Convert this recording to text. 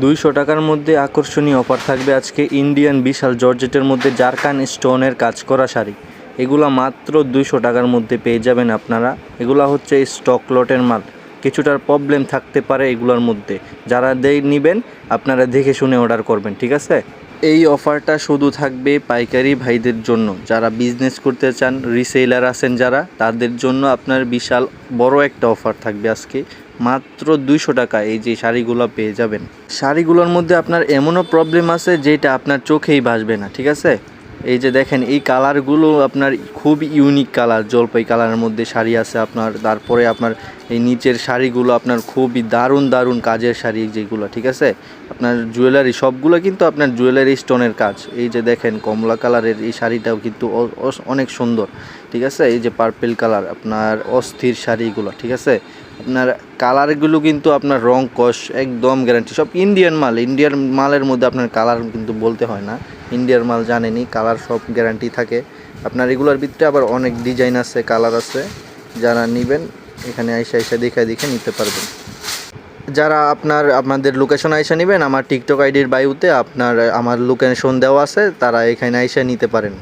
200 টাকার মধ্যে আকর্ষণীয় অফার থাকবে আজকে ইন্ডিয়ান বিশাল জর্জেটের মধ্যে জারকান স্টোনের কাজ করা শাড়ি। এগুলা মাত্র 200 টাকার মধ্যে পেয়ে যাবেন আপনারা। এগুলা হচ্ছে স্টক লটের মাল, কিছুটার প্রবলেম থাকতে পারে এগুলোর মধ্যে। যারা নেবেন আপনারা দেখে শুনে অর্ডার করবেন, ঠিক আছে? এই অফারটা শুধু থাকবে পাইকারি ভাইদের জন্য, যারা বিজনেস করতে চান, রিসেলার আছেন যারা, তাদের জন্য আপনার বিশাল বড় একটা অফার থাকবে আজকে। মাত্র 200 টাকা এই যে শাড়িগুলো পেয়ে যাবেন। শাড়িগুলোর মধ্যে আপনার এমনও প্রবলেম আছে যেটা আপনার চোখেই ভাসবে না, ঠিক আছে? এই যে দেখেন এই কালারগুলো আপনার খুব ইউনিক কালার, জলপাই কালারের মধ্যে শাড়ি আছে আপনার। তারপরে আপনার এই নিচের শাড়িগুলো আপনার খুবই দারুণ দারুণ কাজের শাড়ি যেগুলো, ঠিক আছে? আপনার জুয়েলারি সবগুলো কিন্তু আপনার জুয়েলারি স্টোনের কাজ। এই যে দেখেন কমলা কালারের এই শাড়িটাও কিন্তু অনেক সুন্দর, ঠিক আছে? এই যে পার্পেল কালার আপনার অস্থির শাড়িগুলো, ঠিক আছে? আপনার কালারগুলো কিন্তু আপনার রং কস একদম গ্যারান্টি। সব ইন্ডিয়ান মাল, ইন্ডিয়ান মালের মধ্যে আপনার কালার কিন্তু বলতে হয় না। ইন্ডিয়ার মাল জানেনই, কালার সব গ্যারান্টি থাকে। আপনার এগুলোর ভিতরে আবার অনেক ডিজাইন আছে, কালার আছে। যারা নেবেন এখানে আইসা দেখে নিতে পারবেন। যারা আপনাদের লোকেশন আইসা নেবেন, আমার টিকটক আইডির বায়ুতে আমার লোকেশন দেওয়া আছে, তারা এখানে আইসা নিতে পারেন।